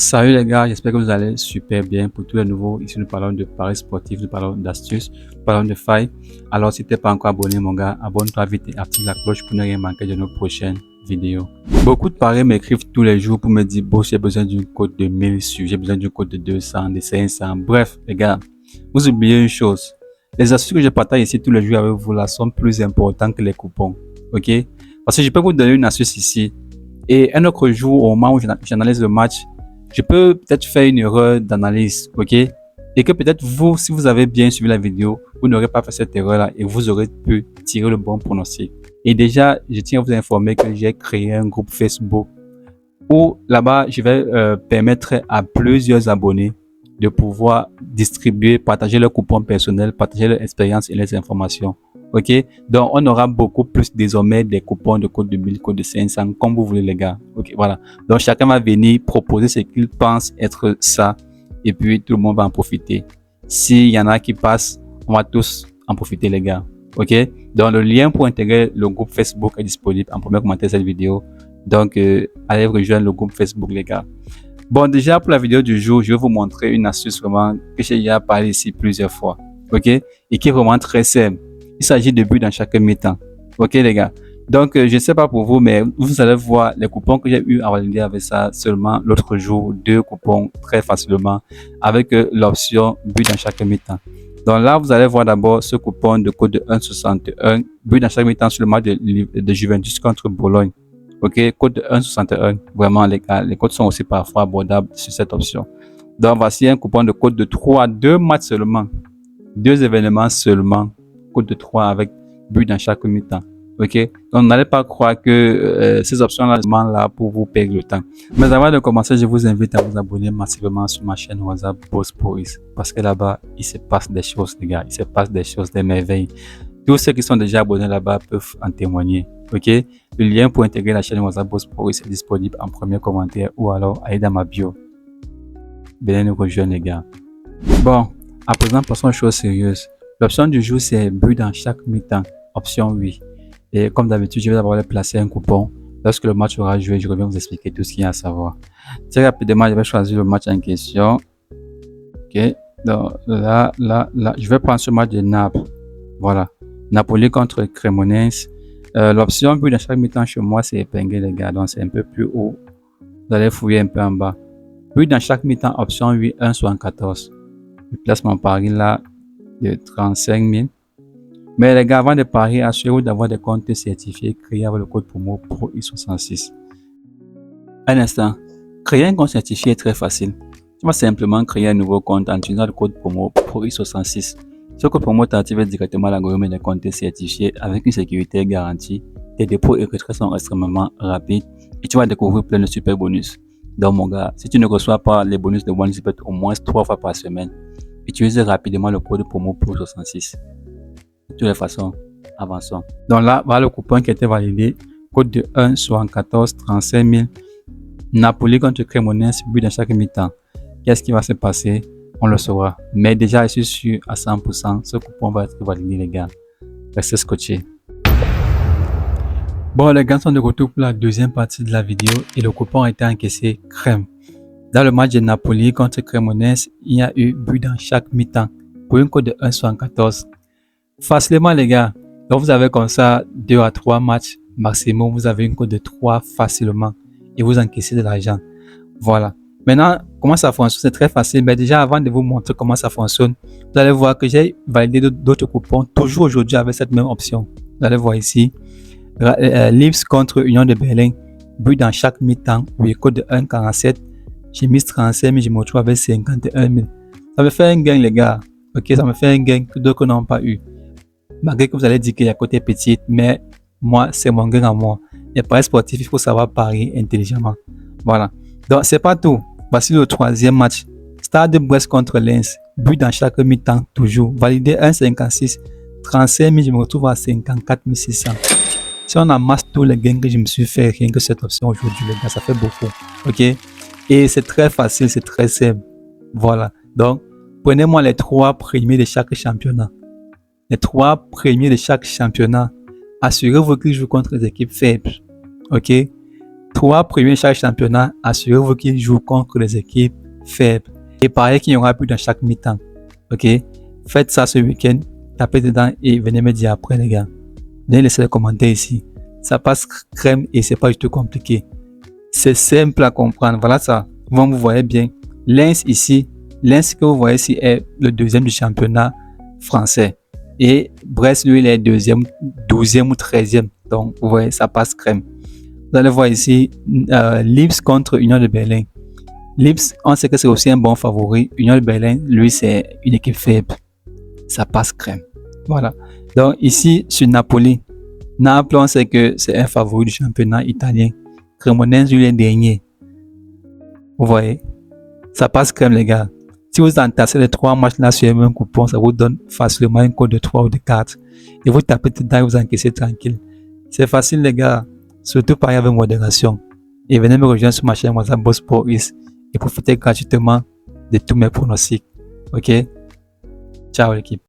Salut les gars, j'espère que vous allez super bien. Pour tous les nouveaux, ici nous parlons de paris sportifs, nous parlons d'astuces, nous parlons de failles. Alors si tu n'es pas encore abonné mon gars, abonne-toi vite et active la cloche pour ne rien manquer de nos prochaines vidéos. Beaucoup de paris m'écrivent tous les jours pour me dire, bon, j'ai besoin d'une cote de 1000 sur, j'ai besoin d'une cote de 200, de 500. Bref, les gars, vous oubliez une chose. Les astuces que je partage ici tous les jours avec vous là sont plus importantes que les coupons. Ok? Parce que je peux vous donner une astuce ici. Et un autre jour, au moment où j'analyse le match, je peux peut-être faire une erreur d'analyse, ok? Et que peut-être vous, si vous avez bien suivi la vidéo, vous n'aurez pas fait cette erreur-là et vous aurez pu tirer le bon pronostic. Et déjà, je tiens à vous informer que j'ai créé un groupe Facebook où là-bas, je vais permettre à plusieurs abonnés de pouvoir distribuer, partager leurs coupons personnels, partager leur expérience et les informations. Ok, donc on aura beaucoup plus désormais des coupons de code de 1000, code de 500, comme vous voulez les gars. Ok, voilà. Donc chacun va venir proposer ce qu'il pense être ça et puis tout le monde va en profiter. S'il y en a qui passent, on va tous en profiter les gars. Ok, donc le lien pour intégrer le groupe Facebook est disponible en premier commentaire de cette vidéo. Donc allez rejoindre le groupe Facebook les gars. Bon, déjà pour la vidéo du jour, je vais vous montrer une astuce vraiment que j'ai déjà parlé ici plusieurs fois. Ok, et qui est vraiment très simple. Il s'agit de buts dans chaque mi-temps. Ok les gars. Donc je ne sais pas pour vous, mais vous allez voir les coupons que j'ai eu à valider avec ça seulement l'autre jour. 2 coupons très facilement avec l'option but dans chaque mi-temps. Donc là, vous allez voir d'abord ce coupon de code de 1,61. But dans chaque mi-temps sur le match de Juventus contre Bologne. Ok, code de 1,61. Vraiment les gars, les codes sont aussi parfois abordables sur cette option. Donc voici un coupon de code de 3, 2 matchs seulement. 2 événements seulement. Code de 3 avec but dans chaque mi-temps. Ok, donc n'allez pas croire que ces options-là sont là pour vous perdre le temps. Mais avant de commencer, je vous invite à vous abonner massivement sur ma chaîne WhatsApp Boss Boys, parce que là-bas, il se passe des choses, les gars. Il se passe des choses, des merveilles. Tous ceux qui sont déjà abonnés là-bas peuvent en témoigner. Ok, le lien pour intégrer la chaîne WhatsApp Boss Boys est disponible en premier commentaire ou alors allez dans ma bio. Venez nous rejoindre, les gars. Bon, à présent, passons aux choses sérieuses. L'option du jour, c'est but dans chaque mi-temps. Option oui. Et comme d'habitude, je vais d'abord placer un coupon. Lorsque le match aura joué, je reviens vous expliquer tout ce qu'il y a à savoir. Très rapidement, je vais choisir le match en question. Ok. Donc là, je vais prendre ce match de Naples. Voilà. Napoli contre Cremonese. L'option but dans chaque mi-temps chez moi, c'est épinglé, les gars. Donc c'est un peu plus haut. Vous allez fouiller un peu en bas. But dans chaque mi-temps, option 8, 1,74. Je place mon pari là de 35 000. Mais les gars, avant de parier, assurez-vous d'avoir des comptes certifiés créés avec le code promo PROI66. Un instant, créer un compte certifié est très facile. Tu vas simplement créer un nouveau compte en utilisant le code promo PROI66. Ce code promo t'active directement l'algorithme des comptes certifiés avec une sécurité garantie. Tes dépôts et retraits sont extrêmement rapides et tu vas découvrir plein de super bonus. Donc mon gars, si tu ne reçois pas les bonus de OneZipet au moins 3 fois par semaine, utilise rapidement le code promo PROI66. De toutes les façons, avançons. Donc là, voilà le coupon qui a été validé. Code de 1,74, 35 000. Napoli contre Cremonese, but dans chaque mi-temps. Qu'est-ce qui va se passer? On le saura. Mais déjà, je suis sûr à 100%, ce coupon va être validé, les gars. Restez scotchés. Bon, les gars sont de retour pour la deuxième partie de la vidéo et le coupon a été encaissé crème. Dans le match de Napoli contre Cremonese, il y a eu but dans chaque mi-temps pour une cote de 1,74. Facilement les gars, donc vous avez comme ça 2 à 3 matchs maximum, vous avez une cote de 3 facilement et vous encaissez de l'argent. Voilà. Maintenant, comment ça fonctionne? C'est très facile, mais déjà avant de vous montrer comment ça fonctionne, vous allez voir que j'ai validé d'autres coupons toujours aujourd'hui avec cette même option. Vous allez voir ici, Leeds contre Union de Berlin, but dans chaque mi-temps, oui, code de 1,47. J'ai mis 35 000, je me retrouve avec 51 000. Ça me fait un gain les gars. Ok, ça me fait un gain que d'autres n'ont pas eu. Malgré que vous allez dire qu'il y a côté petit, mais moi, c'est mon gain à moi. Les paris sportifs, il faut savoir parier intelligemment. Voilà. Donc, c'est pas tout. Voici le troisième match. Stade de Brest contre Lens. But dans chaque mi-temps, toujours. Validé 1,56. 35 000, je me retrouve à 54 600. Si on amasse tous les gains que je me suis fait, rien que cette option aujourd'hui, les gars, ça fait beaucoup. Ok? Et c'est très facile, c'est très simple. Voilà. Donc, prenez-moi les 3 premiers de chaque championnat. Les 3 premiers de chaque championnat. Assurez-vous qu'ils jouent contre des équipes faibles. Ok? 3 premiers chaque championnat, assurez-vous qu'ils jouent contre les équipes faibles. Et pareil qu'il y aura plus dans chaque mi-temps. Ok? Faites ça ce week-end, tapez dedans et venez me dire après, les gars. Venez laisser les commentaires ici. Ça passe crème et c'est pas du tout compliqué. C'est simple à comprendre. Voilà ça. Vous voyez bien. Lens ici, Lens que vous voyez ici est le deuxième du championnat français. Et Brest, lui, il est deuxième, 12e ou 13e. Donc, vous voyez, ça passe crème. Vous allez voir ici, Lipsk contre Union de Berlin. Lipsk, on sait que c'est aussi un bon favori. Union de Berlin, lui, c'est une équipe faible. Ça passe crème. Voilà. Donc, ici, sur Napoli. Naples, on sait que c'est un favori du championnat italien. Cremonese, lui, est dernier. Vous voyez? Ça passe crème, les gars. Si vous entassez les 3 matchs là sur un même coupon, ça vous donne facilement un code de 3 ou de 4. Et vous tapez dedans et vous encaissez tranquille. C'est facile, les gars. Surtout pariez avec modération. Et venez me rejoindre sur ma chaîne WhatsApp Boss Boris et profitez gratuitement de tous mes pronostics. Ok? Ciao l'équipe.